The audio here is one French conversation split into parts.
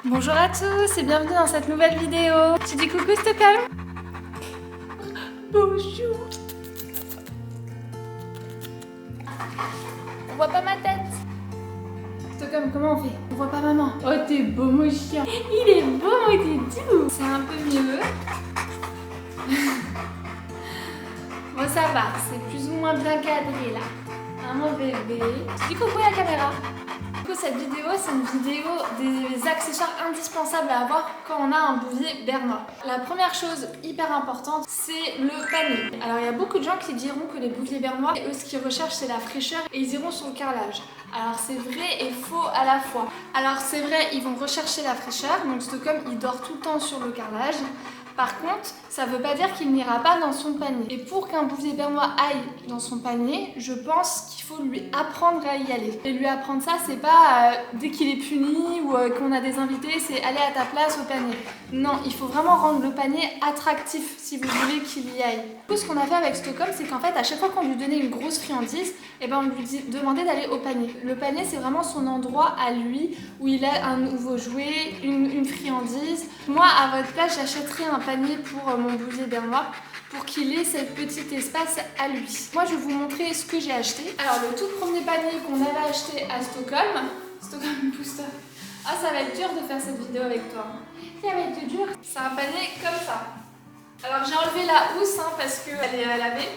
Bonjour à tous et bienvenue dans cette nouvelle vidéo. Tu dis coucou Stockholm? Bonjour. On voit pas ma tête. Stockholm, comment on fait? On voit pas maman. Oh t'es beau mon chien. Il est beau mon tétou. C'est un peu mieux. Bon ça va, c'est plus ou moins bien cadré là. Hein mon bébé. Tu dis coucou à la caméra. Du coup, cette vidéo, c'est une vidéo des accessoires indispensables à avoir quand on a un bouvier bernois. La première chose hyper importante, c'est le panier. Alors, il y a beaucoup de gens qui diront que les bouviers bernois, eux, ce qu'ils recherchent, c'est la fraîcheur et ils iront sur le carrelage. Alors, c'est vrai et faux à la fois. Alors, c'est vrai, ils vont rechercher la fraîcheur, donc Stockholm, il dort tout le temps sur le carrelage. Par contre, ça ne veut pas dire qu'il n'ira pas dans son panier. Et pour qu'un bouvier bernois aille dans son panier, je pense qu'il faut lui apprendre à y aller. Et lui apprendre ça, c'est pas dès qu'il est puni ou qu'on a des invités, c'est aller à ta place au panier. Non, il faut vraiment rendre le panier attractif si vous voulez qu'il y aille. Du coup, ce qu'on a fait avec Stockholm, c'est qu'en fait, à chaque fois qu'on lui donnait une grosse friandise, on lui demandait d'aller au panier. Le panier, c'est vraiment son endroit à lui où il a un nouveau jouet, une friandise. Moi, à votre place, j'achèterais un panier pour mon bouvier bernois pour qu'il ait ce petit espace à lui. Moi, je vais vous montrer ce que j'ai acheté. Alors, le tout premier panier qu'on avait acheté à Stockholm, pousse-toi. Ah, ça va être dur de faire cette vidéo avec toi. Ça va être dur. C'est un panier comme ça. Alors, j'ai enlevé la housse parce qu'elle est lavée.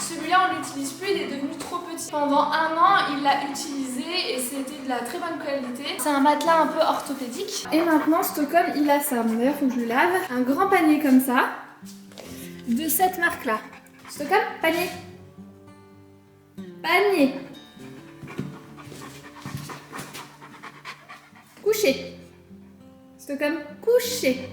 Celui-là, on l'utilise plus, il est devenu trop petit. Pendant un an, il l'a utilisé et c'était de la très bonne qualité. C'est un matelas un peu orthopédique. Et maintenant, Stockholm, il a ça. Bon, d'ailleurs, il faut que je le lave. Un grand panier comme ça, de cette marque-là. Stockholm, panier. Panier. Coucher. Stockholm, coucher.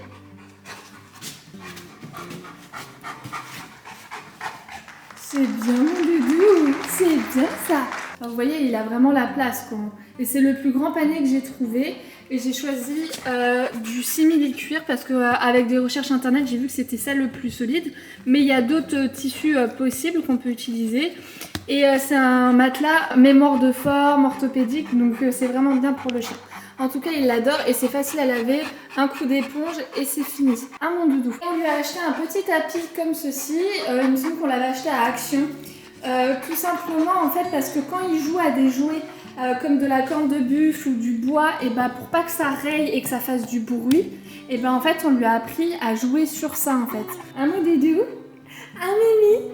C'est bien mon doudou, c'est bien ça. Alors, vous voyez, il a vraiment la place quoi. Et c'est le plus grand panier que j'ai trouvé. Et j'ai choisi du simili-cuir parce qu'avec des recherches internet, j'ai vu que c'était ça le plus solide. Mais il y a d'autres tissus possibles qu'on peut utiliser. Et c'est un matelas mémoire de forme, orthopédique, donc c'est vraiment bien pour le chien. En tout cas, il l'adore et c'est facile à laver, un coup d'éponge et c'est fini. Ah mon doudou. On lui a acheté un petit tapis comme ceci, il me semble qu'on l'avait acheté à Action. Tout simplement en fait parce que quand il joue à des jouets comme de la corne de buffle ou du bois, et pour pas que ça raye et que ça fasse du bruit, et en fait on lui a appris à jouer sur ça en fait. Ah mon doudou. Ah Mimi.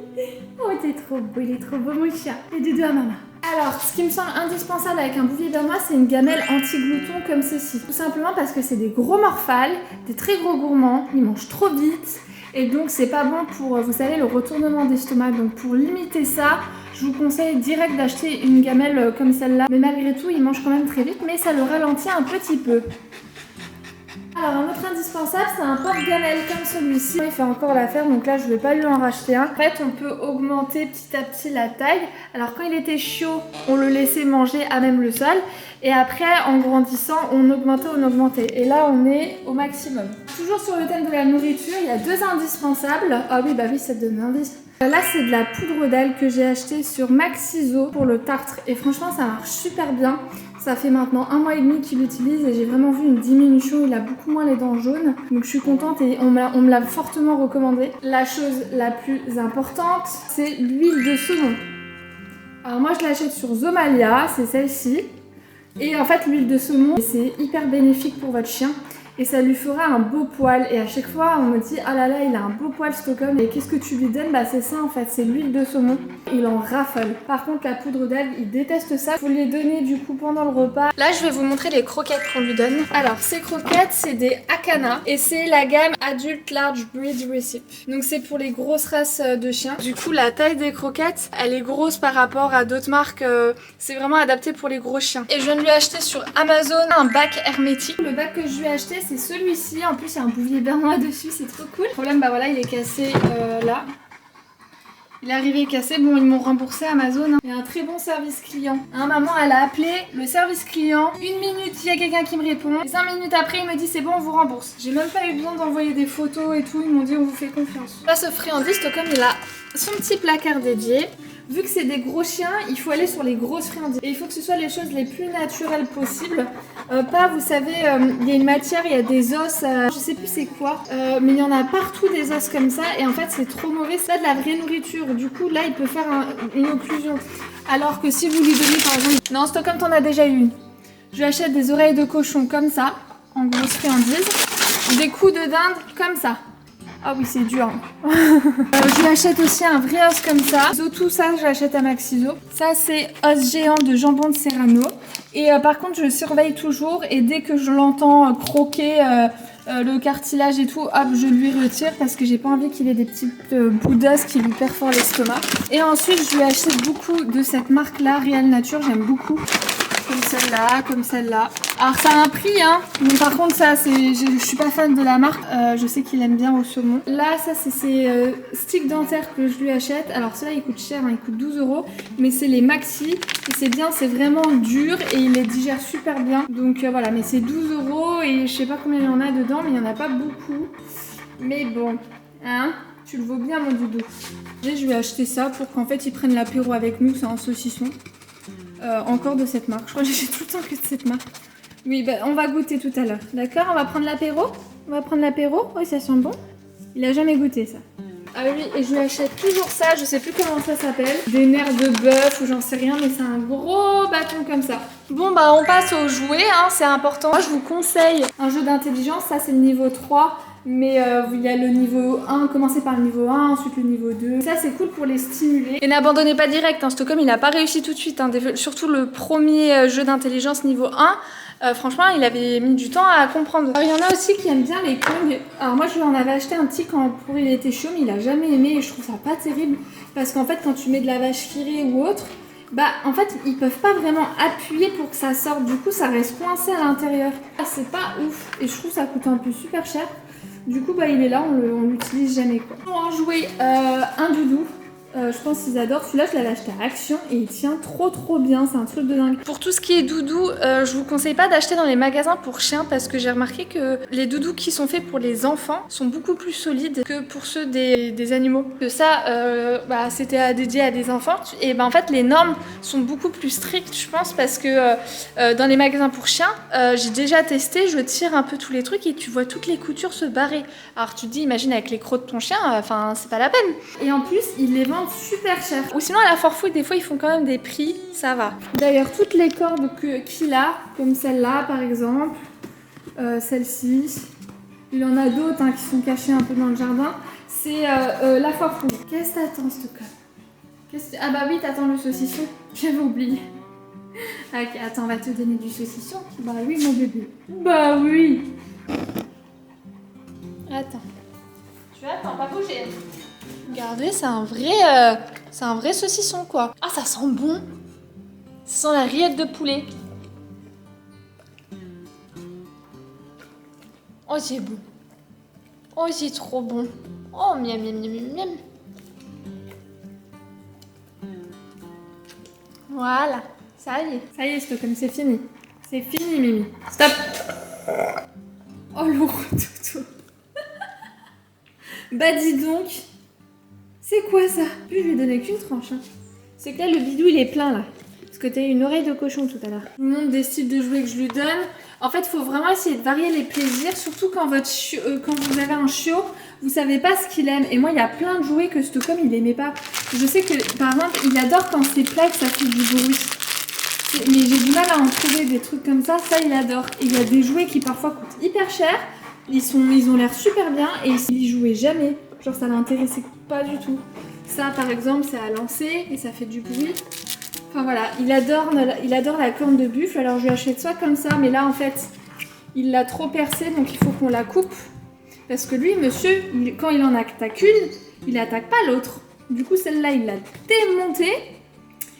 Oh t'es trop beau, il est trop beau mon chien. Et doudou à maman. Alors, ce qui me semble indispensable avec un bouvier bernois, c'est une gamelle anti-glouton comme ceci. Tout simplement parce que c'est des gros morphales, des très gros gourmands, ils mangent trop vite et donc c'est pas bon pour, vous savez, le retournement d'estomac. Donc pour limiter ça, je vous conseille direct d'acheter une gamelle comme celle-là. Mais malgré tout, ils mangent quand même très vite, mais ça le ralentit un petit peu. Alors un autre indispensable, c'est un porte-gamelle comme celui-ci. Il fait encore l'affaire, donc là je vais pas lui en racheter un. En fait, on peut augmenter petit à petit la taille. Alors quand il était chaud, on le laissait manger à même le sol. Et après, en grandissant, on augmentait. Et là, on est au maximum. Toujours sur le thème de la nourriture, il y a deux indispensables. Ah oui, ça te donne envie. Là, c'est de la poudre d'ail que j'ai acheté sur Maxiso pour le tartre. Et franchement, ça marche super bien. Ça fait maintenant 1 mois et demi qu'il l'utilise et j'ai vraiment vu une diminution. Il a beaucoup moins les dents jaunes. Donc je suis contente et on me l'a fortement recommandé. La chose la plus importante, c'est l'huile de saumon. Alors moi, je l'achète sur Zomalia, c'est celle-ci. Et en fait, l'huile de saumon, c'est hyper bénéfique pour votre chien. Et ça lui fera un beau poil. Et à chaque fois, on me dit « Ah là là, il a un beau poil Stockholm. » Et qu'est-ce que tu lui donnes? C'est ça en fait, c'est l'huile de saumon. Il en raffole. Par contre, la poudre d'algue, il déteste ça. Il faut les donner du coup pendant le repas. Là, je vais vous montrer les croquettes qu'on lui donne. Alors, ces croquettes, c'est des Akana. Et c'est la gamme Adult Large Breed Recipe. Donc, c'est pour les grosses races de chiens. Du coup, la taille des croquettes, elle est grosse par rapport à d'autres marques. C'est vraiment adapté pour les gros chiens. Et je viens de lui acheter sur Amazon un bac hermétique. Le bac que je lui ai acheté, c'est celui-ci. En plus, il y a un bouvier bernois dessus, c'est trop cool. Le problème, voilà, il est cassé là. Il est arrivé cassé. Bon, ils m'ont remboursé Amazon. Il y a un très bon service client. Maman, elle a appelé le service client. 1 minute, il y a quelqu'un qui me répond. Et 5 minutes après, il me dit c'est bon, on vous rembourse. J'ai même pas eu besoin d'envoyer des photos et tout. Ils m'ont dit on vous fait confiance. Là, ce friandise, Stockholm, il a son petit placard dédié. Vu que c'est des gros chiens, il faut aller sur les grosses friandises. Et il faut que ce soit les choses les plus naturelles possibles. Pas, vous savez, il y a une matière, il y a des os, je sais plus c'est quoi, mais il y en a partout des os comme ça, et en fait c'est trop mauvais, c'est pas de la vraie nourriture, du coup là il peut faire une occlusion. Alors que si vous lui donnez par exemple... Non, Stockholm t'en as déjà eu une. Je lui achète des oreilles de cochon comme ça, en grosse friandise, des coups de dinde comme ça. Ah oui, c'est dur. Je lui achète aussi un vrai os comme ça. Tout ça, je l'achète à Maxiso. Ça, c'est os géant de jambon de Serrano. Et par contre, je surveille toujours. Et dès que je l'entends croquer le cartilage et tout, hop, je lui retire parce que j'ai pas envie qu'il ait des petites bouts d'os qui lui perforent l'estomac. Et ensuite, je lui achète beaucoup de cette marque-là, Real Nature. J'aime beaucoup. Comme celle-là, comme celle-là. Alors ça a un prix, hein. Mais par contre ça, je suis pas fan de la marque. Je sais qu'il aime bien au saumon. Là, ça c'est ces sticks dentaires que je lui achète. Alors ceux-là, ils coûtent cher, hein, ils coûtent 12 €. Mais c'est les maxi. Et c'est bien, c'est vraiment dur et il les digère super bien. Donc voilà, mais c'est 12 € et je sais pas combien il y en a dedans, mais il y en a pas beaucoup. Mais bon, hein, tu le vaux bien mon doudou. Et je lui ai acheté ça pour qu'en fait ils prennent l'apéro avec nous, c'est un saucisson. Encore de cette marque. Je crois que j'ai tout le temps que de cette marque. Oui, bah, on va goûter tout à l'heure. D'accord? On va prendre l'apéro? On va prendre l'apéro? Oui, ça sent bon. Il a jamais goûté ça. Ah oui, et je lui achète toujours ça. Je sais plus comment ça s'appelle. Des nerfs de bœuf ou j'en sais rien, mais c'est un gros bâton comme ça. Bon, bah on passe aux jouets, hein, c'est important. Moi, je vous conseille un jeu d'intelligence. Ça, c'est le niveau 3. Mais il y a le niveau 1, commencez par le niveau 1, ensuite le niveau 2. Ça c'est cool pour les stimuler. Et n'abandonnez pas direct, hein. Stockholm il n'a pas réussi tout de suite, hein. Surtout le premier jeu d'intelligence niveau 1. Franchement il avait mis du temps à comprendre. Alors il y en a aussi qui aiment bien les Kong. Alors moi je lui en avais acheté un petit quand pour il était chaud, mais il a jamais aimé et je trouve ça pas terrible. Parce qu'en fait quand tu mets de la vache qui rit ou autre, bah en fait ils peuvent pas vraiment appuyer pour que ça sorte. Du coup ça reste coincé à l'intérieur. C'est pas ouf et je trouve ça coûte un peu super cher. Du coup, bah, il est là, on l'utilise jamais quoi. Pour en jouer un doudou, je pense qu'ils adorent. Celui-là, je l'avais acheté à Action et il tient trop bien. C'est un truc de dingue. Pour tout ce qui est doudou, je vous conseille pas d'acheter dans les magasins pour chiens parce que j'ai remarqué que les doudous qui sont faits pour les enfants sont beaucoup plus solides que pour ceux des animaux. Que ça, bah, c'était dédié à des enfants. Et bah, en fait, les normes sont beaucoup plus strictes, je pense, parce que dans les magasins pour chiens, j'ai déjà testé, je tire un peu tous les trucs et tu vois toutes les coutures se barrer. Alors tu te dis, imagine avec les crocs de ton chien, enfin c'est pas la peine. Et en plus, ils les vendent super cher. Ou sinon à la Forfood, des fois ils font quand même des prix, ça va. D'ailleurs, toutes les cordes qu'il a, comme celle-là par exemple, celle-ci, il y en a d'autres hein, qui sont cachées un peu dans le jardin, c'est la Forfood. Qu'est-ce que t'attends, Stockholm? Ah bah oui, t'attends le saucisson, j'avais oublié. Ok, attends, on va te donner du saucisson. Bah oui, mon bébé. Bah oui. Attends. Tu attends, pas bouger. Regardez, c'est un vrai saucisson quoi. Ah, ça sent bon. Ça sent la rillette de poulet. Oh, c'est bon. Oh, c'est trop bon. Oh, miam miam miam miam. Voilà. Ça y est, Stockholm, c'est fini. C'est fini, Mimi. Stop. Oh, le gros toutou. Bah dis donc. C'est quoi ça? Je lui ai donné qu'une tranche. Hein. C'est que là, le bidou, il est plein, là. Parce que t'as eu une oreille de cochon tout à l'heure. Je vous montre des styles de jouets que je lui donne. En fait, il faut vraiment essayer de varier les plaisirs. Surtout quand, quand vous avez un chiot, vous savez pas ce qu'il aime. Et moi, il y a plein de jouets que Stockholm, il aimait pas. Je sais que, par exemple, il adore quand c'est plat et que ça fait du bruit. Mais j'ai du mal à en trouver des trucs comme ça. Ça, il adore. Et il y a des jouets qui parfois coûtent hyper cher. Ils ont l'air super bien et il y jouait jamais. Genre ça l'intéressait pas du tout. Ça par exemple c'est à lancer et ça fait du bruit. Enfin voilà, il adore la corne de buffle. Alors je lui achète soit comme ça, mais là en fait il l'a trop percée donc il faut qu'on la coupe. Parce que lui monsieur, quand il en attaque une, il attaque pas l'autre. Du coup celle-là il l'a démontée.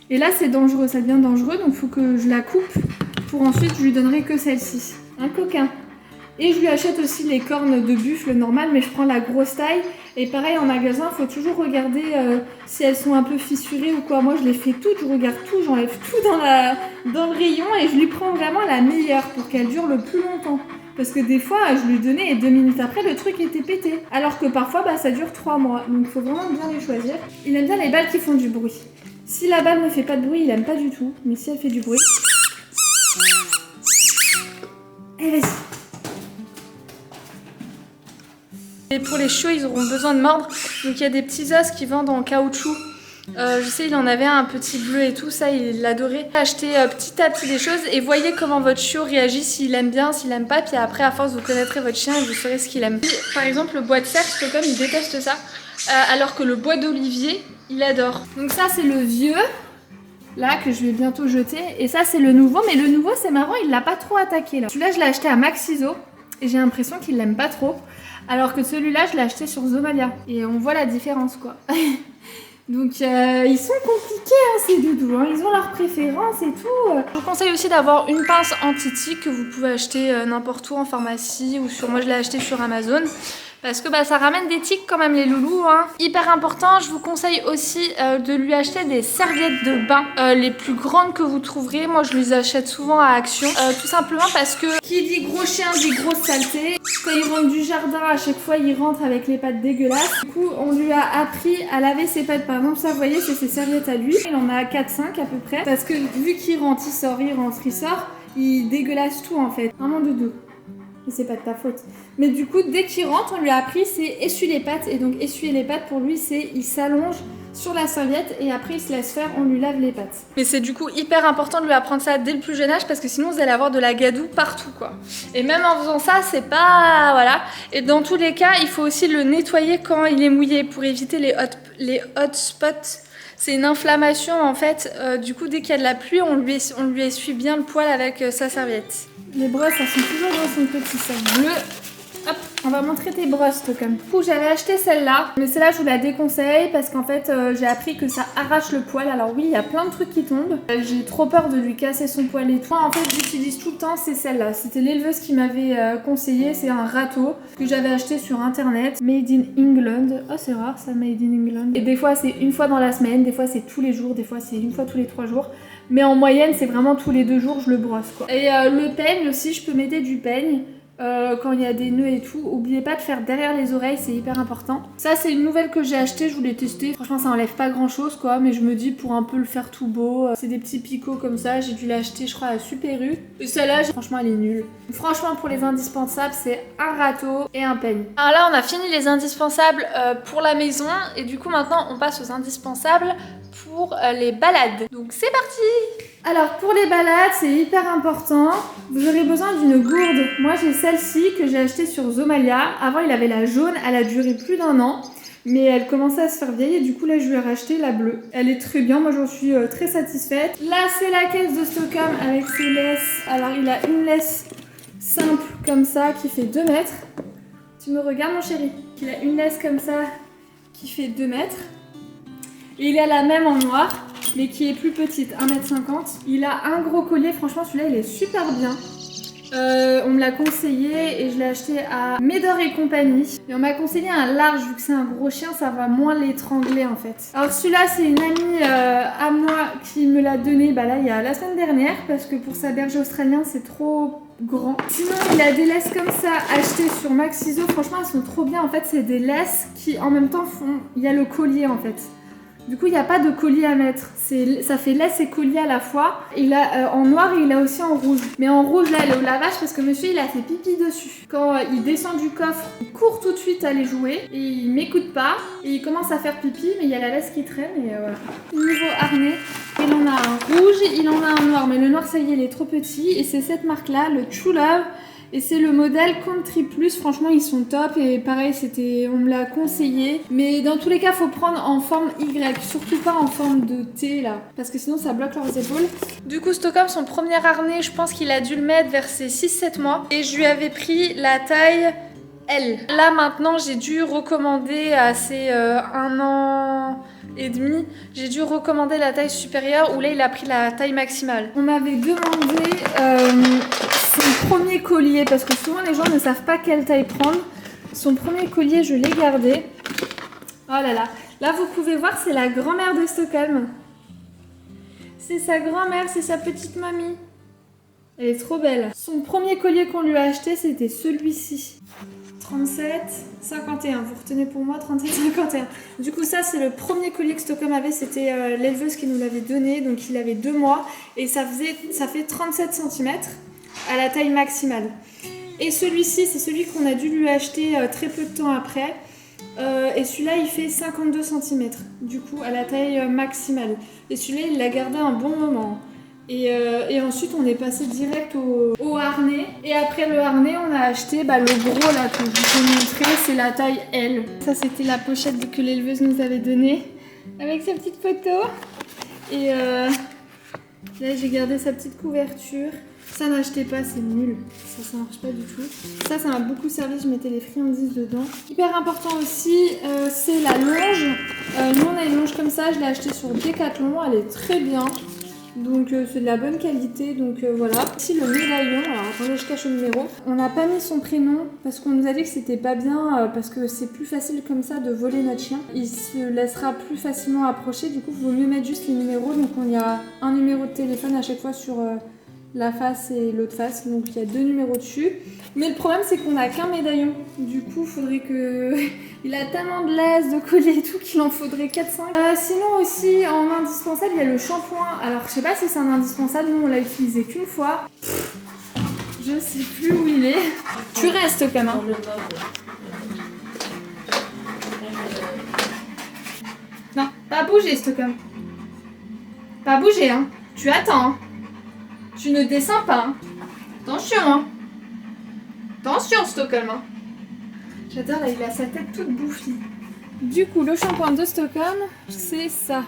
Et là c'est dangereux, ça devient dangereux donc il faut que je la coupe. Pour ensuite je lui donnerai que celle-ci. Un coquin. Et je lui achète aussi les cornes de buffle normales, mais je prends la grosse taille. Et pareil, en magasin, il faut toujours regarder si elles sont un peu fissurées ou quoi. Moi, je les fais toutes, je regarde tout, j'enlève tout dans le rayon et je lui prends vraiment la meilleure pour qu'elle dure le plus longtemps. Parce que des fois, je lui donnais et 2 minutes après, le truc était pété. Alors que parfois, bah, ça dure 3 mois. Donc, il faut vraiment bien les choisir. Il aime bien les balles qui font du bruit. Si la balle ne fait pas de bruit, il aime pas du tout. Mais si elle fait du bruit... Allez, vas-y. Et pour les chiots, ils auront besoin de mordre. Donc il y a des petits os qui vendent en caoutchouc. Je sais, il en avait un petit bleu et tout, ça il l'adorait. Achetez petit à petit des choses et voyez comment votre chiot réagit, s'il aime bien, s'il aime pas. Puis après, à force, vous connaîtrez votre chien et vous saurez ce qu'il aime. Par exemple, le bois de cerf, Stockholm, il déteste ça. Alors que le bois d'olivier, il adore. Donc ça, c'est le vieux, là, que je vais bientôt jeter. Et ça, c'est le nouveau. Mais le nouveau, c'est marrant, il l'a pas trop attaqué, là. Celui-là, je l'ai acheté à Maxiso et j'ai l'impression qu'il l'aime pas trop. Alors que celui-là, je l'ai acheté sur Zomalia. Et on voit la différence, quoi. Donc ils sont compliqués hein, ces doudous, hein. Ils ont leurs préférences et tout. Je vous conseille aussi d'avoir une pince anti-tic que vous pouvez acheter n'importe où en pharmacie ou sur, moi je l'ai acheté sur Amazon. Parce que ça ramène des tiques quand même les loulous. Hein. Hyper important, je vous conseille aussi de lui acheter des serviettes de bain. Les plus grandes que vous trouverez. Moi je les achète souvent à Action. Tout simplement parce que qui dit gros chien dit grosse saleté. Quand il rentre du jardin, à chaque fois il rentre avec les pattes dégueulasses. Du coup on lui a appris à laver ses pattes. Par exemple ça vous voyez c'est ses serviettes à lui. Il en a 4-5 à peu près. Parce que vu qu'il rentre, il sort, il rentre, il sort. Il dégueulasse tout en fait. Vraiment doudou. Et c'est pas de ta faute. Mais du coup, dès qu'il rentre, on lui a appris, c'est essuyer les pattes. Et donc, essuyer les pattes, pour lui, c'est il s'allonge sur la serviette et après, il se laisse faire, on lui lave les pattes. Mais c'est du coup hyper important de lui apprendre ça dès le plus jeune âge parce que sinon, vous allez avoir de la gadoue partout, quoi. Et même en faisant ça, c'est pas... Voilà. Et dans tous les cas, il faut aussi le nettoyer quand il est mouillé pour éviter les hot spots. C'est une inflammation, en fait. Du coup, dès qu'il y a de la pluie, on lui essuie bien le poil avec sa serviette. Les brosses, elles sont toujours dans son petit sac bleu. Hop, on va montrer tes brosses, comme. Du coup, j'avais acheté celle-là, mais celle-là, je vous la déconseille parce qu'en fait, j'ai appris que ça arrache le poil. Alors oui, il y a plein de trucs qui tombent. J'ai trop peur de lui casser son poil et tout. Moi, en fait, j'utilise tout le temps, c'est celle-là. C'était l'éleveuse qui m'avait conseillé. C'est un râteau que j'avais acheté sur internet. Made in England. Oh, c'est rare ça, Made in England. Et des fois, c'est une fois dans la semaine, des fois, c'est tous les jours, des fois, c'est une fois tous les 3 jours. Mais en moyenne, c'est vraiment tous les 2 jours, je le brosse, quoi. Et le peigne aussi, je peux m'aider du peigne. Quand il y a des nœuds et tout, oubliez pas de faire derrière les oreilles, c'est hyper important. Ça c'est une nouvelle que j'ai achetée, je voulais tester. Franchement ça enlève pas grand chose quoi, mais je me dis pour un peu le faire tout beau, c'est des petits picots comme ça, j'ai dû l'acheter je crois à Super U. Et celle-là, franchement elle est nulle. Franchement pour les indispensables, c'est un râteau et un peigne. Alors là on a fini les indispensables pour la maison et du coup maintenant on passe aux indispensables pour les balades. Donc c'est parti! Alors pour les balades, c'est hyper important. Vous aurez besoin d'une gourde. Moi j'ai celle-ci que j'ai achetée sur Zomalia. Avant il avait la jaune, elle a duré plus d'1 an. Mais elle commençait à se faire vieille et du coup là je lui ai racheté la bleue. Elle est très bien, moi j'en suis très satisfaite. Là c'est la caisse de Stockholm avec ses laisses. Alors il a une laisse simple comme ça qui fait 2 mètres. Tu me regardes mon chéri? Il a une laisse comme ça qui fait 2 mètres. Et il a la même en noir, mais qui est plus petite, 1,50 m. Il a un gros collier, franchement celui-là il est super bien. On me l'a conseillé et je l'ai acheté à Médor et compagnie. Et on m'a conseillé un large, vu que c'est un gros chien, ça va moins l'étrangler en fait. Alors celui-là c'est une amie à moi qui me l'a donné là, il y a la semaine dernière, parce que pour sa berger australien c'est trop grand. Sinon il a des laisses comme ça achetées sur Maxiso, franchement elles sont trop bien. En fait c'est des laisses qui en même temps font... Il y a le collier en fait. Du coup, il n'y a pas de collier à mettre. Ça fait laisse et collier à la fois. Il a en noir et il a aussi en rouge. Mais en rouge, là, elle est au lavage parce que monsieur, il a fait pipi dessus. Quand il descend du coffre, il court tout de suite aller jouer. Et il m'écoute pas. Et il commence à faire pipi, mais il y a la laisse qui traîne. Et voilà. Niveau harnais, il en a un rouge, il en a un noir. Mais le noir, ça y est, il est trop petit. Et c'est cette marque-là, le True Love. Et c'est le modèle Country Plus, franchement ils sont top et pareil on me l'a conseillé. Mais dans tous les cas faut prendre en forme Y, surtout pas en forme de T là, parce que sinon ça bloque leurs épaules. Du coup Stockholm, son premier harnais, je pense qu'il a dû le mettre vers ses 6-7 mois. Et je lui avais pris la taille L. Là maintenant j'ai dû recommander à ses 1 an et demi, j'ai dû recommander la taille supérieure où là il a pris la taille maximale. On m'avait demandé son premier collier parce que souvent les gens ne savent pas quelle taille prendre. Son premier collier je l'ai gardé. Oh là là, là vous pouvez voir c'est la grand-mère de Stockholm. C'est sa grand-mère, c'est sa petite mamie. Elle est trop belle. Son premier collier qu'on lui a acheté c'était celui-ci. 37,51. Vous retenez pour moi 37,51. Du coup ça c'est le premier collier que Stockholm avait, c'était l'éleveuse qui nous l'avait donné, donc il avait 2 mois et ça fait 37 cm. à la taille maximale. Et celui-ci, c'est celui qu'on a dû lui acheter très peu de temps après. Et celui-là, il fait 52 cm, du coup, à la taille maximale. Et celui-là, il l'a gardé un bon moment. Et ensuite, on est passé direct au harnais. Et après le harnais, on a acheté le gros là que je vous ai montré, c'est la taille L. Ça, c'était la pochette que l'éleveuse nous avait donnée, avec sa petite photo. Et là, j'ai gardé sa petite couverture. Ça, n'achetez pas, c'est nul. Ça marche pas du tout. Ça m'a beaucoup servi, je mettais les friandises dedans. Hyper important aussi, c'est la longe. Nous, on a une longe comme ça, je l'ai achetée sur Decathlon, elle est très bien. Donc c'est de la bonne qualité, donc voilà. Ici le médaillon, alors attendez, je cache le numéro. On n'a pas mis son prénom parce qu'on nous a dit que c'était pas bien, parce que c'est plus facile comme ça de voler notre chien. Il se laissera plus facilement approcher, du coup il vaut mieux mettre juste les numéros. Donc il y a un numéro de téléphone à chaque fois sur la face et l'autre face, donc il y a 2 numéros dessus. Mais le problème c'est qu'on n'a qu'un médaillon, du coup il faudrait que... Il a tellement de laisse, de collier et tout qu'il en faudrait 4-5. Sinon aussi en indispensable il y a le shampoing. Alors je sais pas si c'est un indispensable, nous on l'a utilisé qu'une fois. Je sais plus où il est. Tu restes quand même. Hein. Non, pas bouger Stockholm. Pas bouger hein. Tu attends. Hein. Tu ne descends pas. Hein. Attention hein. Attention Stockholm. Hein. J'adore, là il a sa tête toute bouffie. Du coup, le shampoing de Stockholm, c'est ça.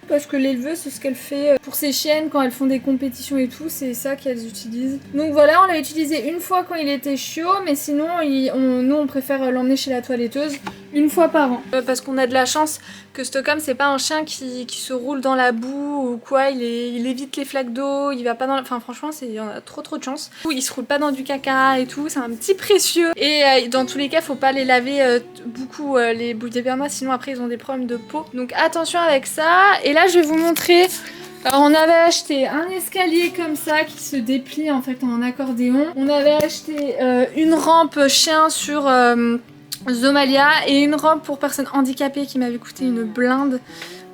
Parce que l'éleveuse, c'est ce qu'elle fait pour ses chiennes quand elles font des compétitions et tout, c'est ça qu'elles utilisent. Donc voilà, on l'a utilisé une fois quand il était chiot, mais sinon, nous on préfère l'emmener chez la toiletteuse une fois par an. Parce qu'on a de la chance que Stockholm, c'est pas un chien qui se roule dans la boue ou quoi, il évite les flaques d'eau, il va pas dans... Enfin franchement, il y en a trop de chance. Il se roule pas dans du caca et tout, c'est un petit précieux. Et dans tous les cas, faut pas les laver beaucoup les boules d'épernois, sinon après ils ont des problèmes de peau. Donc attention avec ça. Et là, je vais vous montrer... Alors on avait acheté un escalier comme ça qui se déplie en fait en accordéon. On avait acheté une rampe chien sur Zomalia et une rampe pour personnes handicapées qui m'avait coûté une blinde.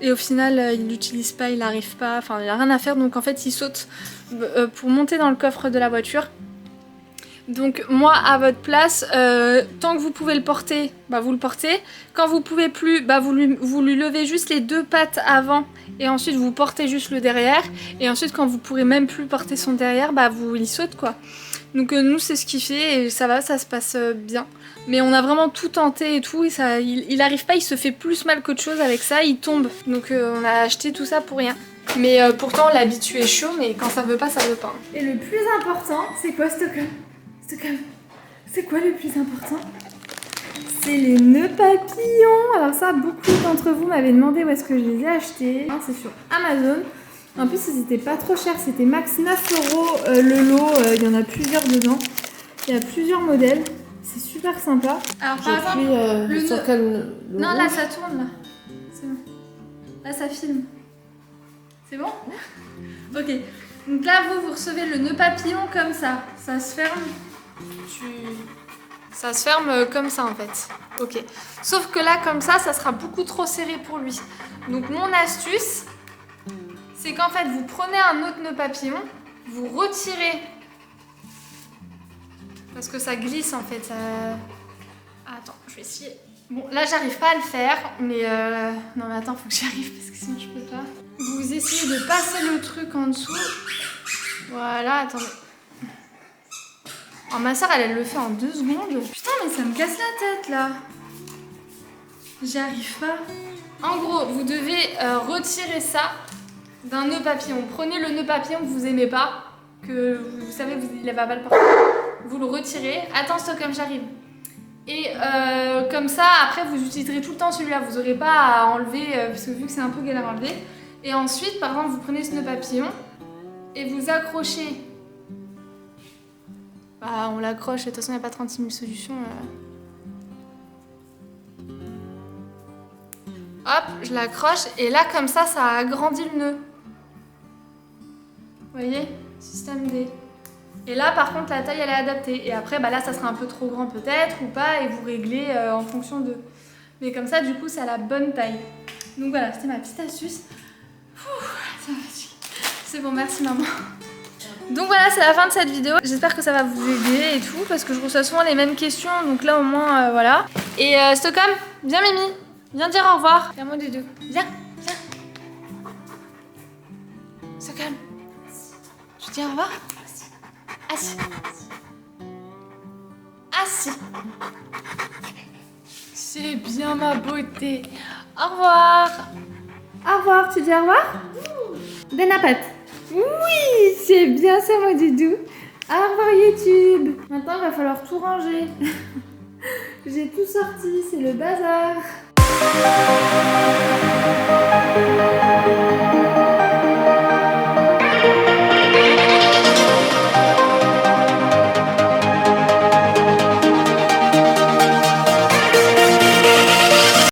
Et au final il l'utilise pas, il n'arrive pas, enfin il a rien à faire, donc en fait il saute pour monter dans le coffre de la voiture. Donc moi à votre place, tant que vous pouvez le porter, vous le portez. Quand vous pouvez plus, vous lui levez juste les 2 pattes avant et ensuite vous portez juste le derrière. Et ensuite quand vous pourrez même plus porter son derrière, il saute quoi. Donc nous c'est ce qu'il fait et ça va, ça se passe bien. Mais on a vraiment tout tenté et tout, et ça, il arrive pas, il se fait plus mal qu'autre chose avec ça, il tombe. Donc on a acheté tout ça pour rien. Mais pourtant l'habitude est chaud, mais quand ça veut pas, ça veut pas. Et le plus important, c'est quoi Stockholm? C'est quoi le plus important? C'est les nœuds papillons. Alors ça, beaucoup d'entre vous m'avaient demandé où est-ce que je les ai achetés. C'est sur Amazon. En plus, ils étaient pas trop chers. C'était max 9 € le lot. Il y en a plusieurs dedans. Il y a plusieurs modèles. C'est super sympa. Alors par exemple, non, là ça tourne là. C'est bon. Là ça filme. C'est bon? Ok. Donc là, vous recevez le nœud papillon comme ça. Ça se ferme. Ça se ferme comme ça en fait. Ok. Sauf que là, comme ça sera beaucoup trop serré pour lui. Donc mon astuce, c'est qu'en fait, vous prenez un autre nœud papillon, vous retirez. Parce que ça glisse en fait. Attends, je vais essayer. Bon, là, j'arrive pas à le faire, mais non, mais attends, faut que j'y arrive parce que sinon je peux pas. Vous essayez de passer le truc en dessous. Voilà, attendez. Oh, ma soeur, elle le fait en 2 secondes. Putain, mais ça me casse la tête, là. J'y arrive pas. En gros, vous devez retirer ça d'un nœud papillon. Prenez le nœud papillon que vous aimez pas, que vous savez qu'il va pas le porter. Vous le retirez. Attends, Stockholm, j'arrive. Et comme ça, après, vous utiliserez tout le temps celui-là. Vous n'aurez pas à enlever, parce que vu que c'est un peu galère à enlever. Et ensuite, par exemple, vous prenez ce nœud papillon et vous accrochez. On l'accroche, de toute façon il n'y a pas 36 000 solutions. Hop, je l'accroche et là comme ça agrandit le nœud. Vous voyez? Système D. Et là par contre la taille elle est adaptée. Et après là ça sera un peu trop grand peut-être ou pas et vous réglez en fonction de... Mais comme ça du coup c'est à la bonne taille. Donc voilà, c'était ma petite astuce. C'est bon, merci maman. Donc voilà, c'est la fin de cette vidéo. J'espère que ça va vous aider et tout, parce que je reçois souvent les mêmes questions, donc là au moins, voilà. Et Stockholm, viens Mimi, viens dire au revoir. Viens mon doudou, viens, viens. Stockholm, tu dis au revoir? Assis. Assis. C'est bien ma beauté. Au revoir. Au revoir, tu dis au revoir? Bon appétit. Oui, c'est bien ça mon doudou. Au revoir YouTube. Maintenant il va falloir tout ranger. J'ai tout sorti, c'est le bazar.